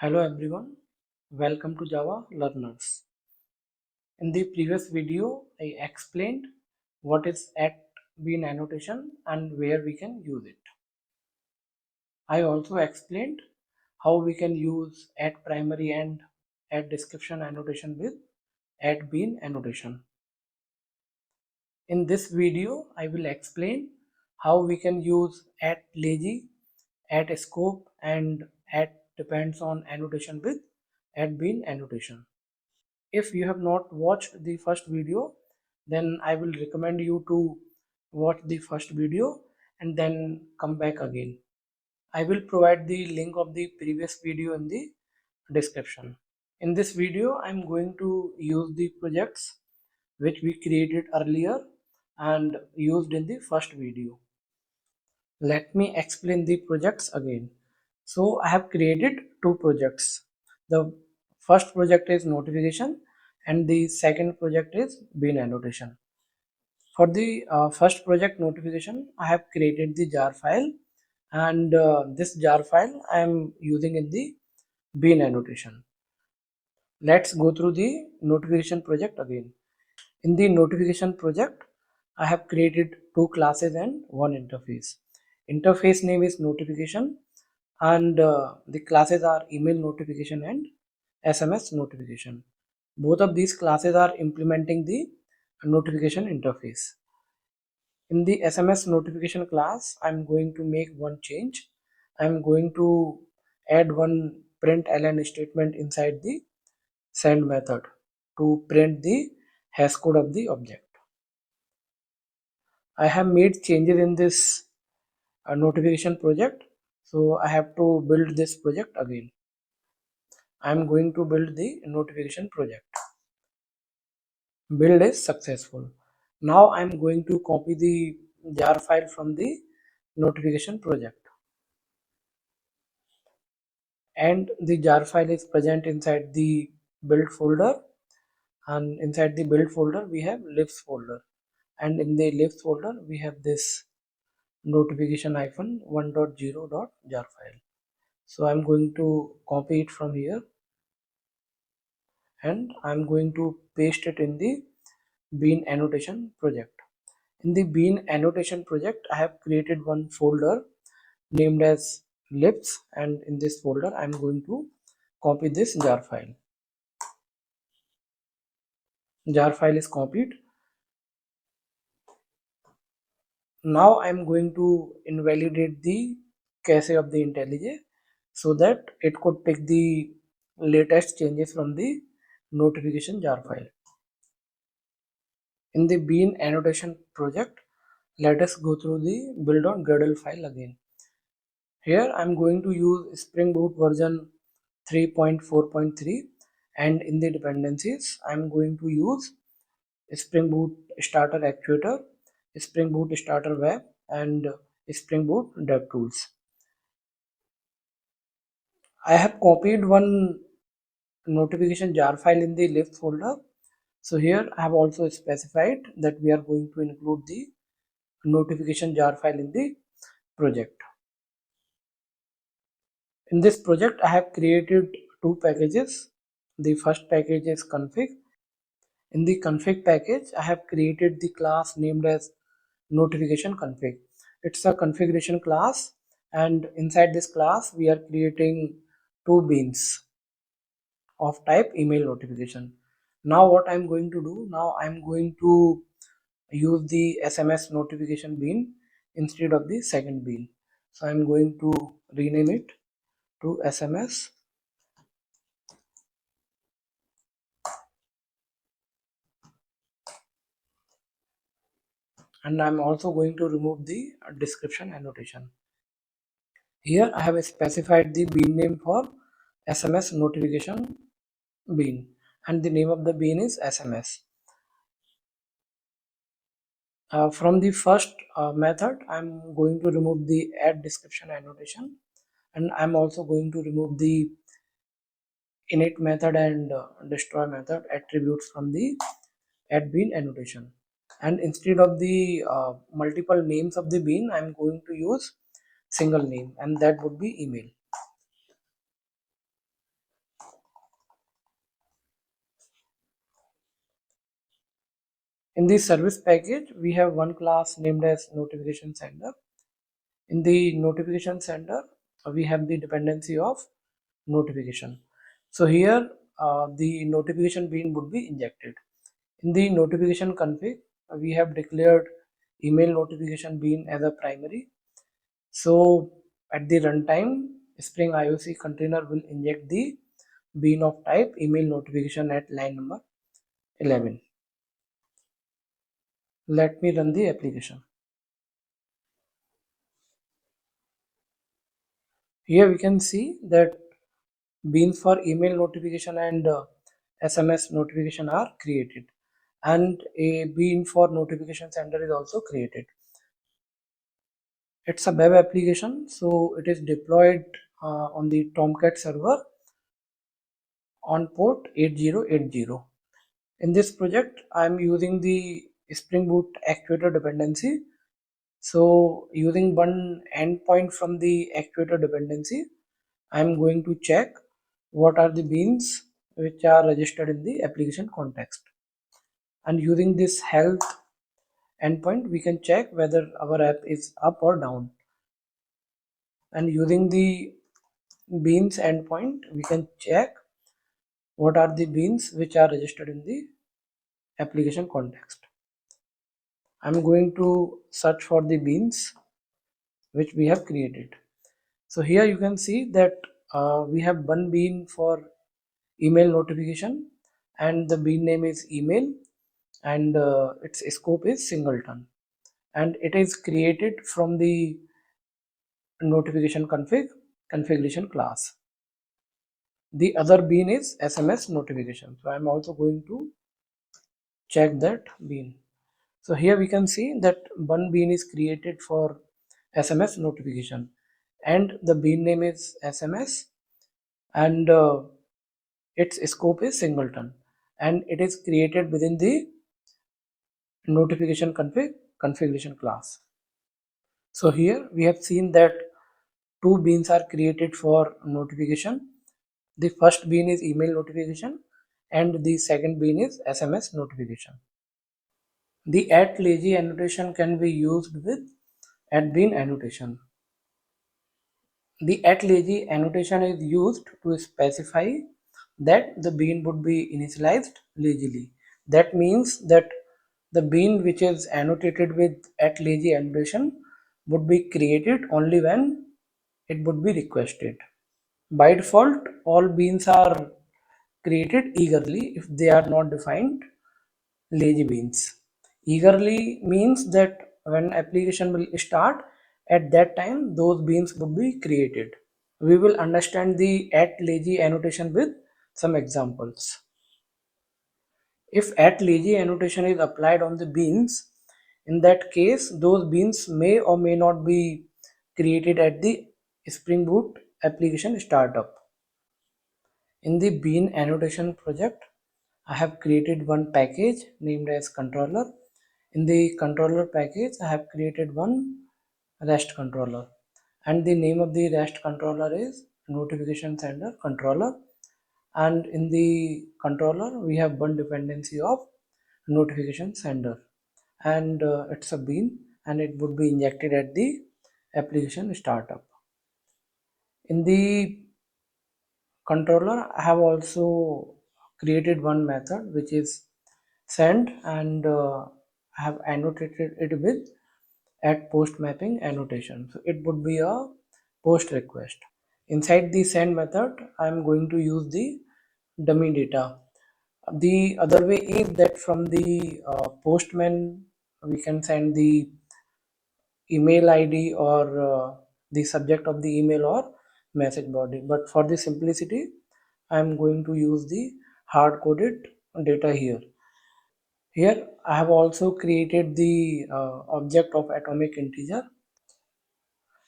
Hello everyone, welcome to Java Learners. In the previous video, I explained what is @bean annotation and where we can use it. I also explained how we can use @primary and @description annotation with @bean annotation. In this video, I will explain how we can use @lazy, @scope and @DependsOn annotation with @bean annotation. If you have not watched the first video, then I will recommend you to watch the first video and then come back again. I will provide the link of the previous video in the description. In this video, I am going to use the projects which we created earlier and used in the first video. Let me explain the projects again. So I have created two projects. The first project is notification and the second project is bean annotation. For the first project notification, I have created the jar file, and this jar file I am using in the bean annotation. Let's go through the notification project again. In the notification project, I have created two classes and one interface. Interface name is notification and the classes are email notification and SMS notification. Both of these classes are implementing the notification interface. In the SMS notification class, I'm going to make one change. I'm going to add one println statement inside the send method to print the hash code of the object. I have made changes in this notification project, so I have to build this project again. I am going to build the notification project. Build is successful. Now I am going to copy the jar file from the notification project, and the jar file is present inside the build folder, and inside the build folder we have libs folder, and in the libs folder we have this notification -1.0.jar file. So I'm going to copy it from here and I'm going to paste it in the bean annotation project. In the bean annotation project, I have created one folder named as libs, and in this folder I'm going to copy this jar file. Jar file is copied. Now I'm going to invalidate the cache of the IntelliJ so that it could pick the latest changes from the notification jar file. In the bean annotation project, let us go through the build on Gradle file again. Here I'm going to use Spring Boot version 3.4.3, and in the dependencies I'm going to use Spring Boot Starter Actuator, Spring Boot Starter Web and Spring Boot DevTools. I have copied one notification jar file in the libs folder. So here I have also specified that we are going to include the notification jar file in the project. In this project, I have created two packages. The first package is config. In the config package, I have created the class named as notification config. It's a configuration class, and inside this class, we are creating two beans of type email notification. Now what I'm going to do, now I'm going to use the SMS notification bean instead of the second bean. So I'm going to rename it to SMS, and I'm also going to remove the description annotation. Here I have specified the bean name for SMS notification bean, and the name of the bean is SMS. From the first method, I'm going to remove the add description annotation, and I'm also going to remove the init method and destroy method attributes from the add bean annotation. And instead of the multiple names of the bean, I'm going to use single name, and that would be email. In the service package, we have one class named as notification sender. In the notification sender, we have the dependency of notification. So here the notification bean would be injected. In the notification config, we have declared email notification bean as a primary. So at the runtime, Spring IOC container will inject the bean of type email notification at line number 11. Let me run the application. Here we can see that beans for email notification and SMS notification are created, and a bean for notification sender is also created. It's a web application, so it is deployed on the Tomcat server on port 8080. In this project, I am using the Spring Boot actuator dependency. So using one endpoint from the actuator dependency, I am going to check what are the beans which are registered in the application context. And using this health endpoint, we can check whether our app is up or down. And using the beans endpoint, we can check what are the beans which are registered in the application context. I'm going to search for the beans which we have created. So here you can see that we have one bean for email notification, and the bean name is email, and its scope is singleton, and it is created from the notification configuration class. The other bean is SMS notification, so I'm also going to check that bean. So here we can see that one bean is created for SMS notification, and the bean name is SMS, and its scope is singleton, and it is created within the notification configuration class. So here we have seen that two beans are created for notification. The first bean is email notification, and the second bean is SMS notification. The at lazy annotation can be used with at bean annotation. The at lazy annotation is used to specify that the bean would be initialized lazily. That means that the bean which is annotated with at lazy annotation would be created only when it would be requested. By default, all beans are created eagerly if they are not defined lazy beans. Eagerly means that when application will start, at that time those beans would be created. We will understand the at lazy annotation with some examples. If at lazy annotation is applied on the beans, in that case those beans may or may not be created at the Spring Boot application startup. In the bean annotation project, I have created one package named as controller. In the controller package, I have created one REST controller, and the name of the REST controller is notification sender controller. And in the controller, we have one dependency of notification sender, and it's a bean, and it would be injected at the application startup. In the controller, I have also created one method which is send, and I have annotated it with at post mapping annotation. So it would be a post request. Inside the send method, I am going to use the dummy data. The other way is that from the postman we can send the email ID or the subject of the email or message body, but for the simplicity I am going to use the hard coded data here. Here I have also created the object of atomic integer,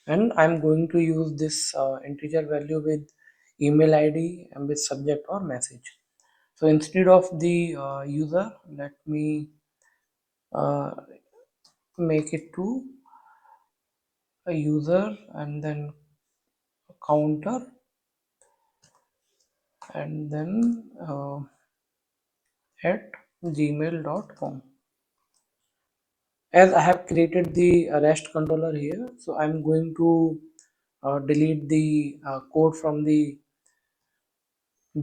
and I'm going to use this integer value with email ID and with subject or message. So instead of the user, let me uh, make it to a user and then counter, and then at gmail.com. As I have created the REST controller here, so I'm going to delete the code from the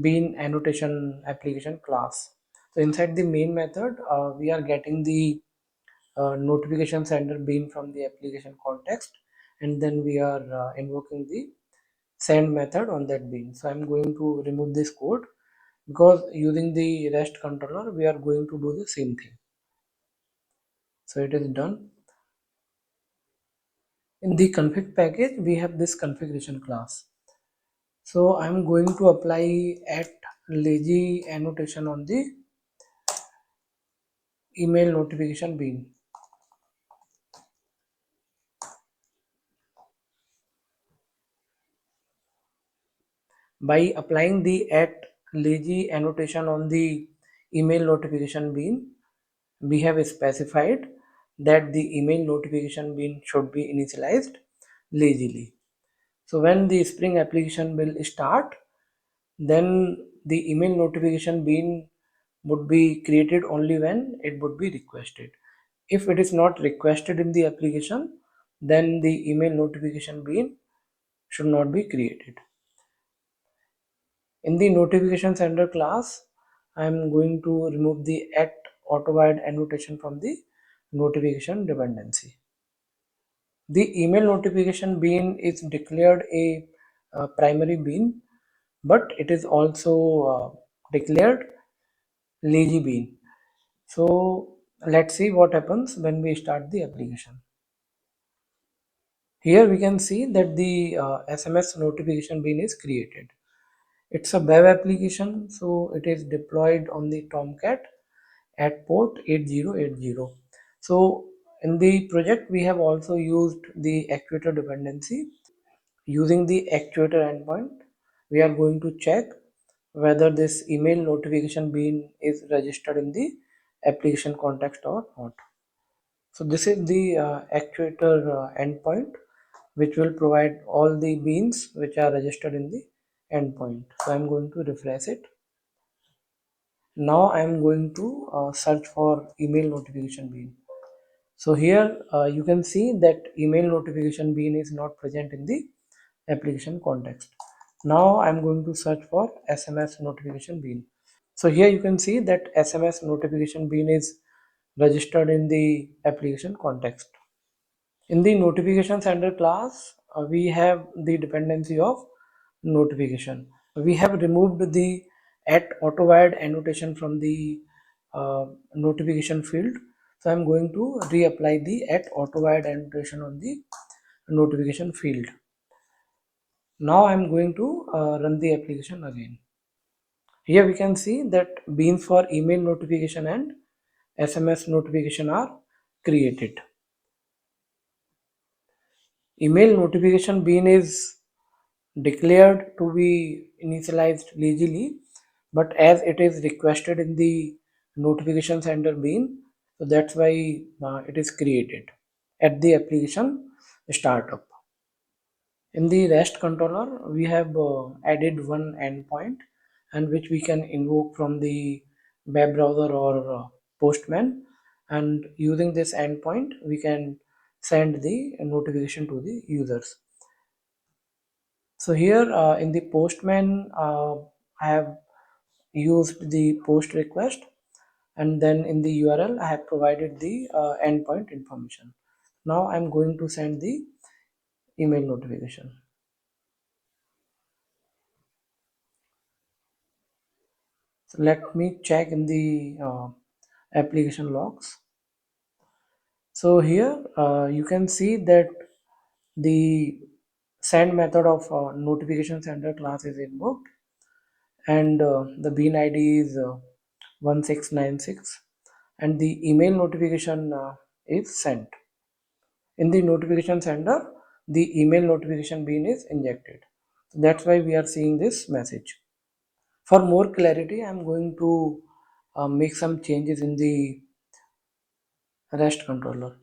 bean annotation application class. So inside the main method, we are getting the notification sender bean from the application context, and then we are invoking the send method on that bean. So I'm going to remove this code because using the REST controller, we are going to do the same thing. So it is done. In the config package, we have this configuration class. So I'm going to apply at lazy annotation on the email notification bean. By applying the at lazy annotation on the email notification bean, we have specified that the email notification bean should be initialized lazily. So when the Spring application will start, then the email notification bean would be created only when it would be requested. If it is not requested in the application, then the email notification bean should not be created. In the notification sender class, I am going to remove the at autowired annotation from the notification dependency. The email notification bean is declared a primary bean, but it is also declared lazy bean. So let's see what happens when we start the application. Here we can see that the SMS notification bean is created. It's a web application, so it is deployed on the Tomcat at port 8080. So in the project, we have also used the actuator dependency. Using the actuator endpoint, we are going to check whether this email notification bean is registered in the application context or not. So this is the actuator endpoint, which will provide all the beans which are registered in the endpoint. So I'm going to refresh it. Now I'm going to search for email notification bean. So here you can see that email notification bean is not present in the application context. Now I'm going to search for SMS notification bean. So here you can see that SMS notification bean is registered in the application context. In the notification sender class, we have the dependency of notification. We have removed the at autowired annotation from the notification field. So I'm going to reapply the at autowired annotation on the notification field. Now I'm going to run the application again. Here we can see that beans for email notification and SMS notification are created. Email notification bean is declared to be initialized lazily, but as it is requested in the notification sender bean, so that's why it is created at the application startup. In the REST controller, we have added one endpoint and which we can invoke from the web browser or Postman, and using this endpoint we can send the notification to the users. So here in the Postman, I have used the post request, and then in the URL I have provided the endpoint information. Now I'm going to send the email notification. So let me check in the application logs. So here you can see that the send method of notification sender class is invoked, and the bean ID is 1696, and the email notification is sent. In the notification sender, the email notification bean is injected. So that's why we are seeing this message. For more clarity, I'm going to make some changes in the REST controller.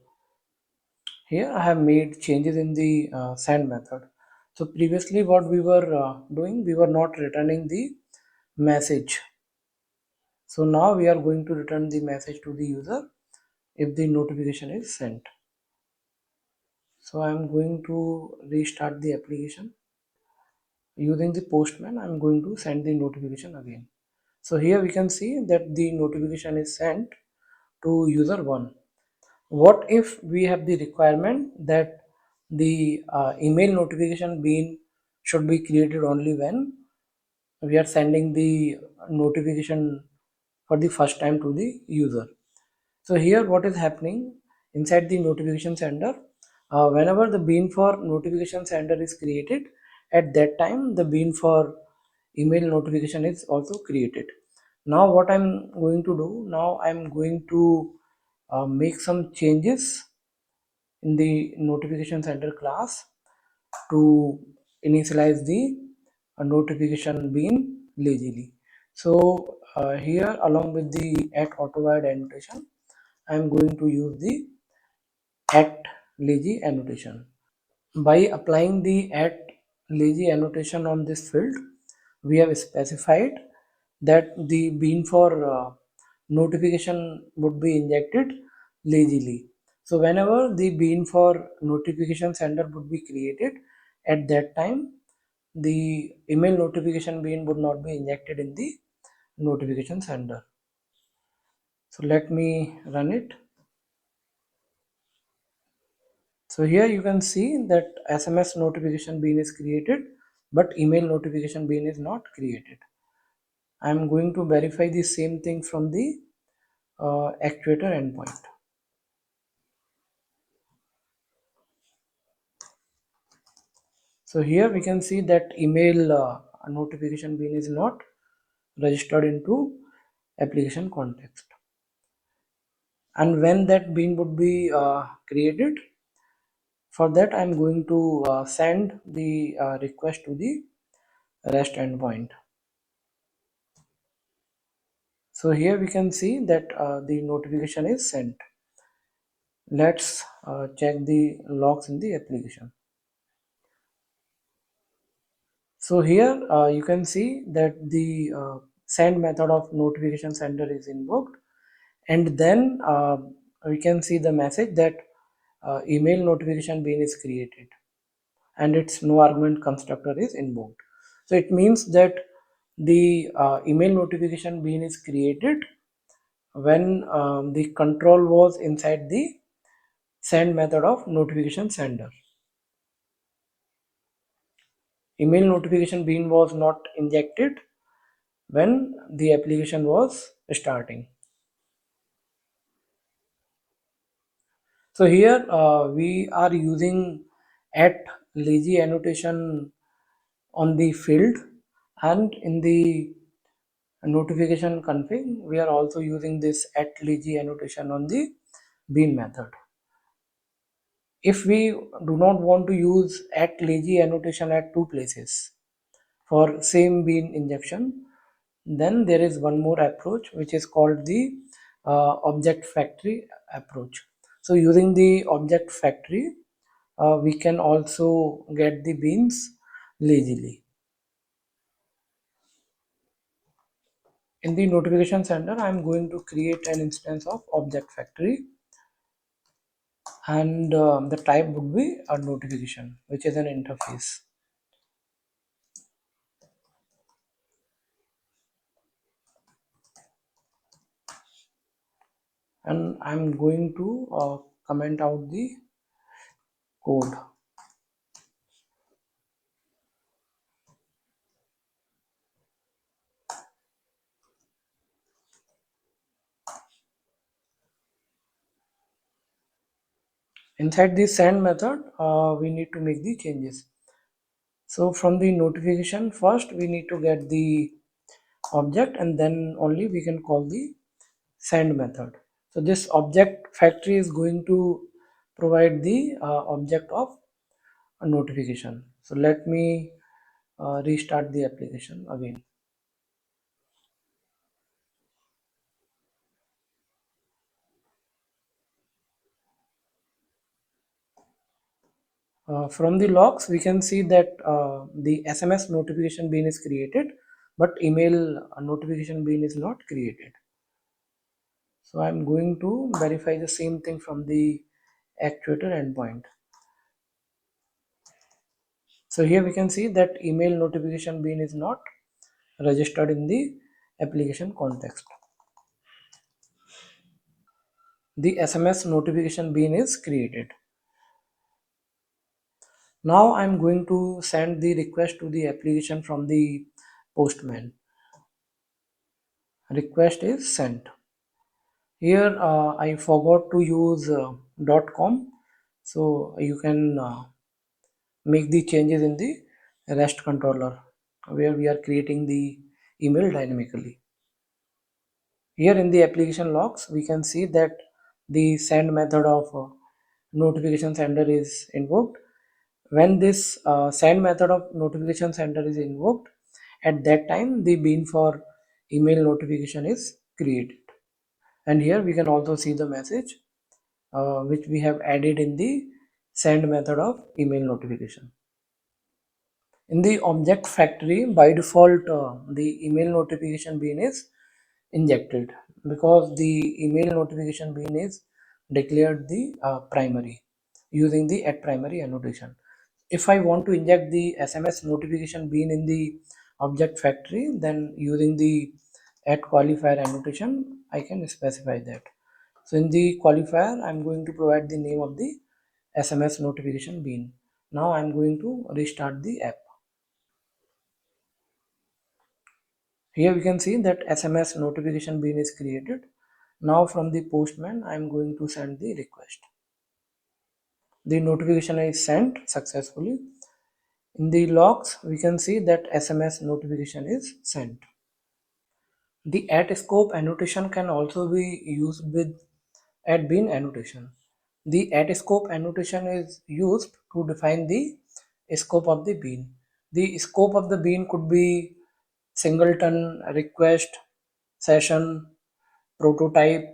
Here I have made changes in the send method. So previously what we were doing, we were not returning the message. So now we are going to return the message to the user. if the notification is sent. So I'm going to restart the application. Using the postman, I'm going to send the notification again. So here we can see that the notification is sent to user 1. What if we have the requirement that the email notification bean should be created only when we are sending the notification for the first time to the user? So here what is happening inside the notification sender, whenever the bean for notification sender is created, at that time the bean for email notification is also created. Now what I'm going to do, now I'm going to make some changes in the notification center class to initialize the notification bean lazily. So here along with the at AutoWide annotation, I'm going to use the at lazy annotation. By applying the at lazy annotation on this field, we have specified that the bean for notification would be injected lazily. So whenever the bean for notification sender would be created, at that time the email notification bean would not be injected in the notification sender. So let me run it. So here you can see that SMS notification bean is created, but email notification bean is not created. I am going to verify the same thing from the actuator endpoint. So here we can see that email notification bean is not registered into application context. And when that bean would be created, for that I am going to send the request to the REST endpoint. So here we can see that the notification is sent. Let's check the logs in the application. So here you can see that the send method of notification sender is invoked, and then we can see the message that email notification bean is created and its no argument constructor is invoked. So it means that the email notification bean is created when the control was inside the send method of notification sender. Email notification bean was not injected when the application was starting. So here we are using at lazy annotation on the field, and in the notification config we are also using this at lazy annotation on the bean method. If we do not want to use at lazy annotation at two places for same bean injection, then there is one more approach which is called the object factory approach. So using the object factory, we can also get the beans lazily. In the notification center, I am going to create an instance of object factory, and the type would be a notification, which is an interface. And I'm going to comment out the code. Inside the send method, we need to make the changes. So from the notification, first we need to get the object, and then only we can call the send method. So this object factory is going to provide the object of a notification. So let me restart the application again. From the logs, we can see that the SMS notification bean is created, but email notification bean is not created. So I'm going to verify the same thing from the actuator endpoint. So here we can see that email notification bean is not registered in the application context. The SMS notification bean is created. Now I'm going to send the request to the application from the postman. Request is sent. Here I forgot to use .com, so you can make the changes in the REST controller where we are creating the email dynamically. Here in the application logs, we can see that the send method of notification sender is invoked. When this send method of notification sender is invoked, at that time the bean for email notification is created. And here we can also see the message which we have added in the send method of email notification. In the object factory, by default, the email notification bean is injected because the email notification bean is declared the primary using the at primary annotation. If I want to inject the SMS notification bean in the object factory, then using the at qualifier annotation, I can specify that. So in the qualifier, I'm going to provide the name of the SMS notification bean. Now I'm going to restart the app. Here we can see that SMS notification bean is created. Now from the postman, I am going to send the request. The notification is sent successfully. In the logs, we can see that SMS notification is sent. The at scope annotation can also be used with at bean annotation. The at scope annotation is used to define the scope of the bean. The scope of the bean could be singleton, request, session, prototype,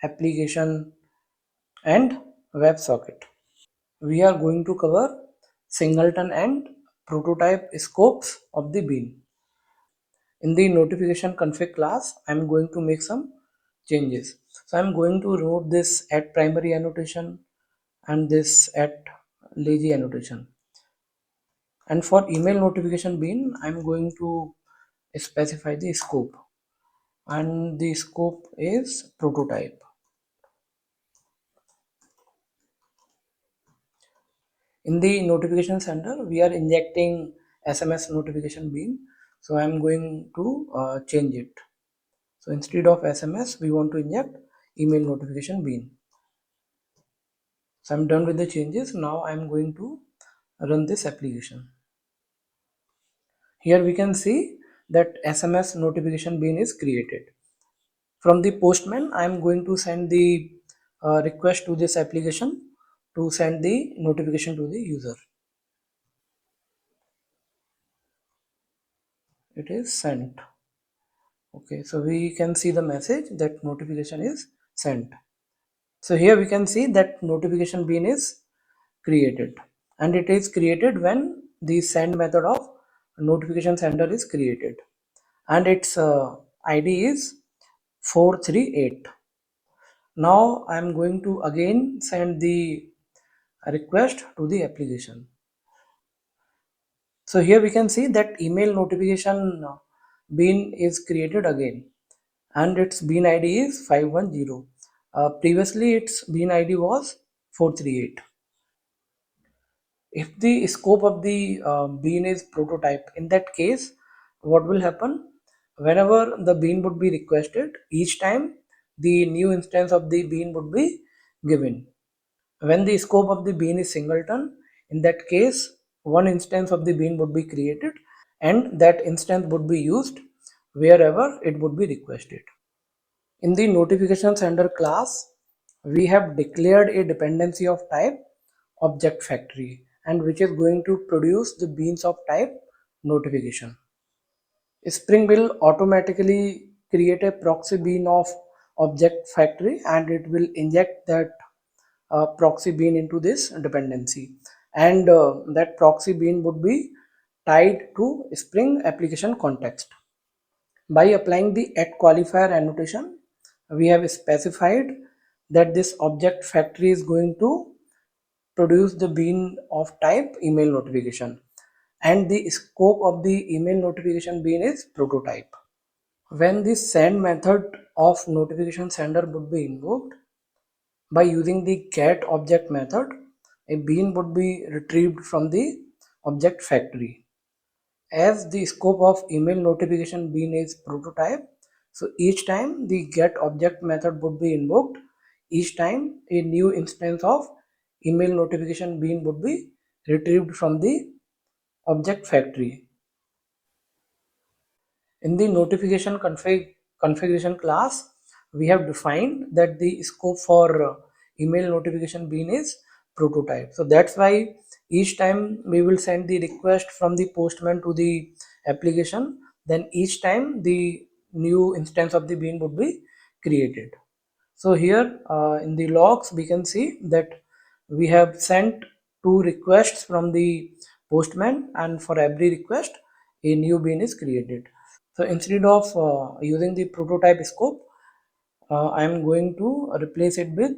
application, and WebSocket. We are going to cover singleton and prototype scopes of the bean. In the notification config class, I'm going to make some changes. So I'm going to remove this at primary annotation and this at lazy annotation. And for email notification bean, I'm going to specify the scope, and the scope is prototype. In the notification center, we are injecting SMS notification bean. So I'm going to change it. So instead of SMS, we want to inject email notification bean. So I'm done with the changes. Now I'm going to run this application. Here we can see that SMS notification bean is created. From the postman, I'm going to send the request to this application to send the notification to the user. It is sent. Okay, so we can see the message that notification is sent. So here we can see that notification bean is created, and it is created when the send method of notification sender is created, and its ID is 438. Now I am going to again send the request to the application. So here we can see that email notification bean is created again, and its bean ID is 510. Previously its bean ID was 438. If the scope of the bean is prototype, in that case what will happen, whenever the bean would be requested, each time the new instance of the bean would be given. When the scope of the bean is singleton, in that case one instance of the bean would be created, and that instance would be used wherever it would be requested. In the notification sender class, we have declared a dependency of type object factory, and which is going to produce the beans of type notification. Spring will automatically create a proxy bean of object factory, and it will inject that proxy bean into this dependency, and that proxy bean would be tied to Spring application context. By applying the at qualifier annotation, we have specified that this object factory is going to produce the bean of type email notification, and the scope of the email notification bean is prototype. When the send method of notification sender would be invoked by using the get object method, a bean would be retrieved from the object factory. As the scope of email notification bean is prototype, so each time the get object method would be invoked, each time a new instance of email notification bean would be retrieved from the object factory. In the notification configuration class, we have defined that the scope for email notification bean is prototype. So that's why each time we will send the request from the postman to the application, then each time the new instance of the bean would be created. So here in the logs we can see that we have sent two requests from the postman, and for every request a new bean is created. So instead of using the prototype scope, I am going to replace it with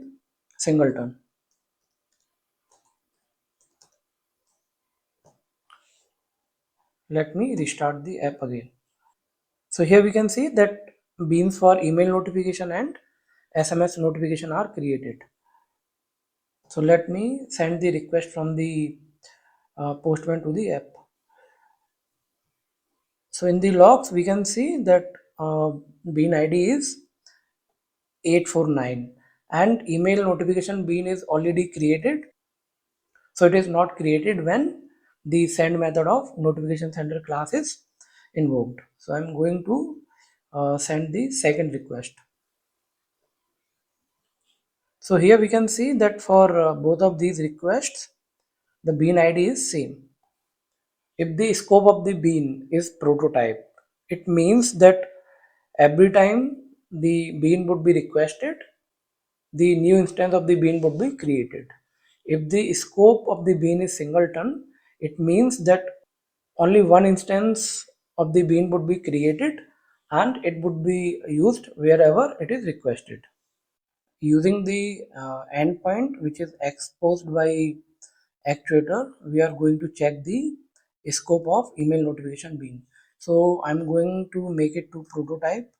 singleton. Let me restart the app again. So here we can see that beans for email notification and SMS notification are created. So let me send the request from the postman to the app. So in the logs we can see that bean ID is 849 and email notification bean is already created. So it is not created when the send method of notification sender class is invoked. So I'm going to send the second request. So here we can see that for both of these requests, the bean ID is same. If the scope of the bean is prototype, it means that every time the bean would be requested, the new instance of the bean would be created. If the scope of the bean is singleton, it means that only one instance of the bean would be created and it would be used wherever it is requested. Using the endpoint which is exposed by actuator, we are going to check the scope of email notification bean. So I'm going to make it to prototype.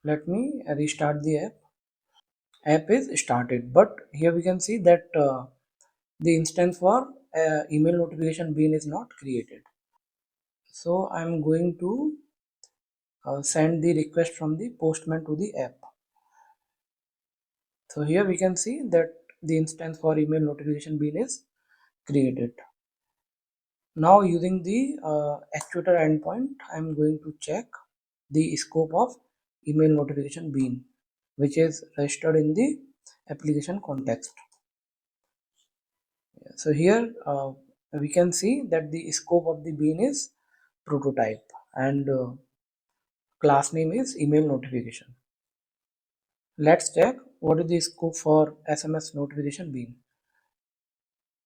Let me restart the app. App is started, but here we can see that the instance for email notification bean is not created. So I'm going to send the request from the postman to the app. So here we can see that the instance for email notification bean is created. Now using the actuator endpoint, I'm going to check the scope of email notification bean, which is registered in the application context. So here we can see that the scope of the bean is prototype and class name is email notification. Let's check what is the scope for SMS notification bean.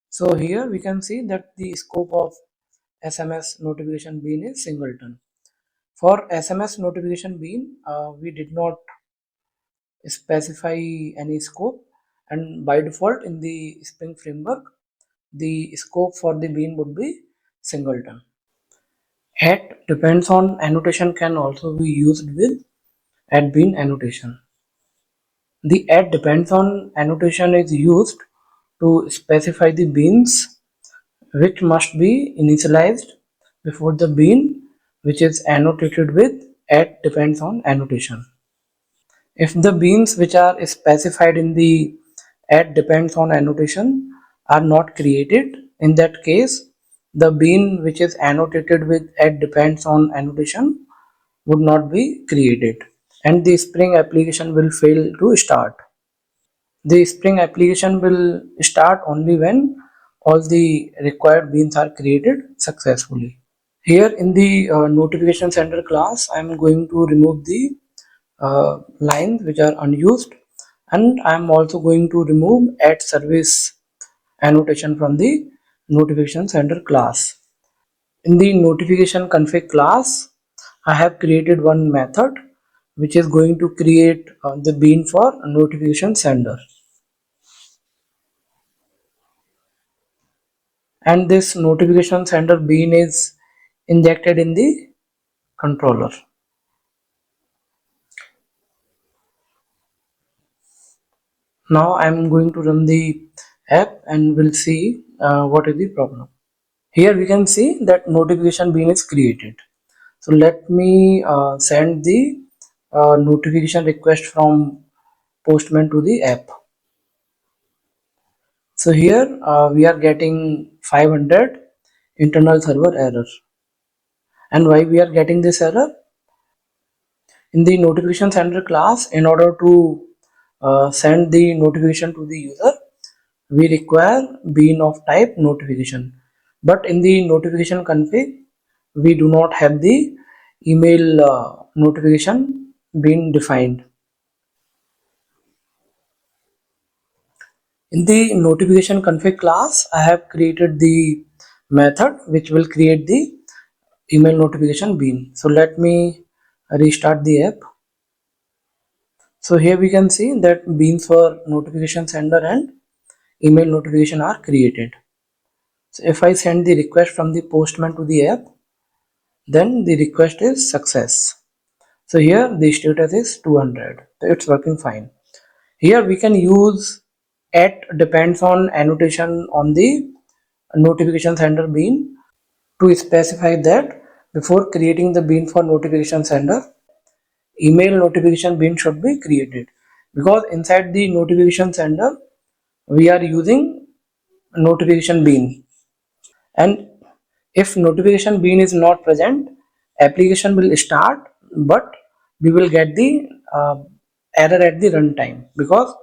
So here we can see that the scope of SMS notification bean is singleton. For SMS notification bean, we did not specify any scope, and by default in the Spring framework, the scope for the bean would be singleton. At depends on annotation can also be used with at bean annotation. The at depends on annotation is used to specify the beans which must be initialized before the bean which is annotated with at depends on annotation. If the beans which are specified in the at depends on annotation are not created, in that case the bean which is annotated with at depends on annotation would not be created and the Spring application will fail to start. The Spring application will start only when all the required beans are created successfully. Here in the notification center class, I am going to remove the lines which are unused, and I am also going to remove at service annotation from the notification center class. In the notification config class, I have created one method which is going to create the bean for notification sender. And this notification sender bean is injected in the controller. Now I am going to run the app and we'll see what is the problem. Here we can see that notification bean is created. So let me send the notification request from Postman to the app. So here we are getting 500 internal server error. And why we are getting this error? In the notification sender class, in order to send the notification to the user, we require bean of type notification. But in the notification config, we do not have the email notification being defined. In the notification config class, I have created the method which will create the email notification bean. So let me restart the app. So here we can see that beans for notification sender and email notification are created. So if I send the request from the Postman to the app, then the request is success. So here the status is 200. So it's working fine. Here we can use at depends on annotation on the notification sender bean to specify that before creating the bean for notification sender, email notification bean should be created, because inside the notification sender we are using notification bean, and if notification bean is not present, application will start, but we will get the error at the runtime because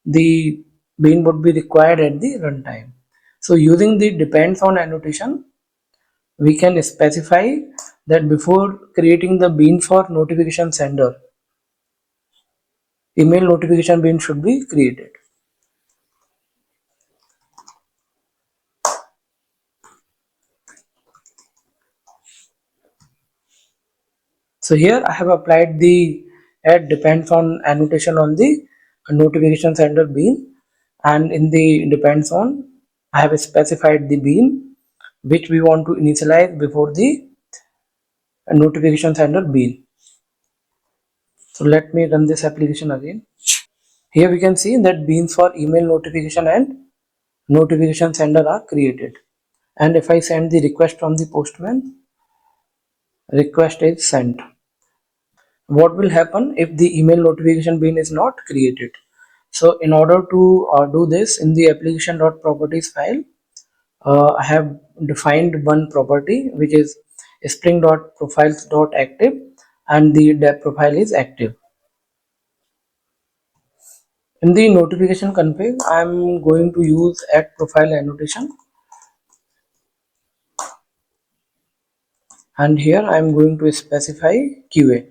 the bean would be required at the runtime. So using the depends on annotation, we can specify that before creating the bean for notification sender, email notification bean should be created. So here I have applied the add depends on annotation on the notification sender bean, and in the depends on I have specified the bean which we want to initialize before the notification sender bean. So let me run this application again. Here we can see that beans for email notification and notification sender are created. And if I send the request from the Postman, request is sent. What will happen if the email notification bean is not created? So in order to do this, in the application.properties file, I have defined one property which is spring.profiles.active, and the dep profile is active. In the notification config, I am going to use add profile annotation, and here I am going to specify QA.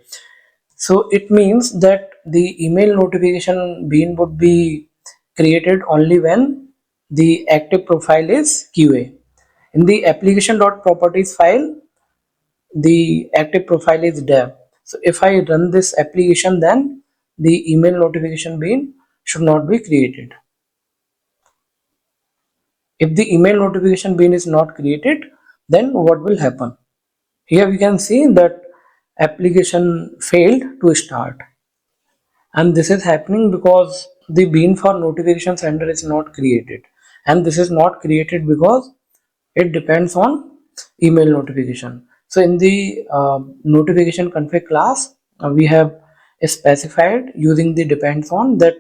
So it means that the email notification bean would be created only when the active profile is QA. In the application.properties file, the active profile is dev. So if I run this application, then the email notification bean should not be created. If the email notification bean is not created, then what will happen? Here we can see that application failed to start, and this is happening because the bean for notification sender is not created, and this is not created because it depends on email notification. So in the notification config class, we have specified using the depends on that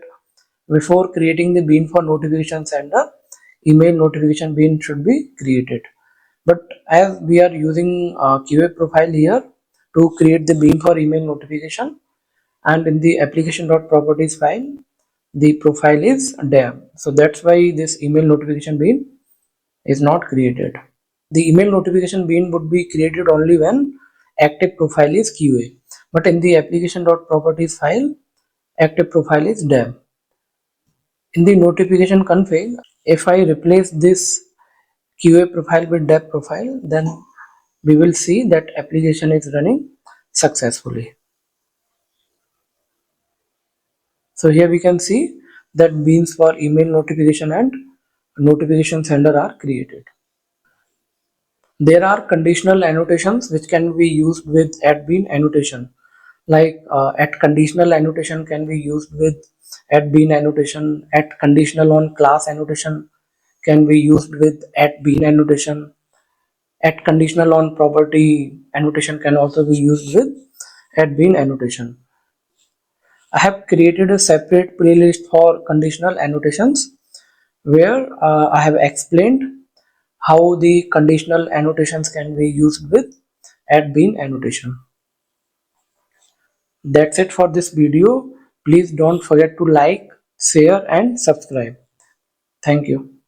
before creating the bean for notification sender, email notification bean should be created. But as we are using QA profile here to create the bean for email notification, and in the application.properties file, the profile is dev. So that's why this email notification bean is not created. The email notification bean would be created only when active profile is QA, but in the application.properties file, active profile is dev. In the notification config, if I replace this QA profile with dev profile, then we will see that application is running successfully. So here we can see that beans for email notification and notification sender are created. There are conditional annotations which can be used with @bean annotation. Like @conditional annotation can be used with @bean annotation. @conditional on class annotation can be used with @bean annotation. @conditional on property annotation can also be used with @bean annotation. I have created a separate playlist for conditional annotations where I have explained how the conditional annotations can be used with @bean annotation. That's it for this video. Please don't forget to like, share and subscribe. Thank you.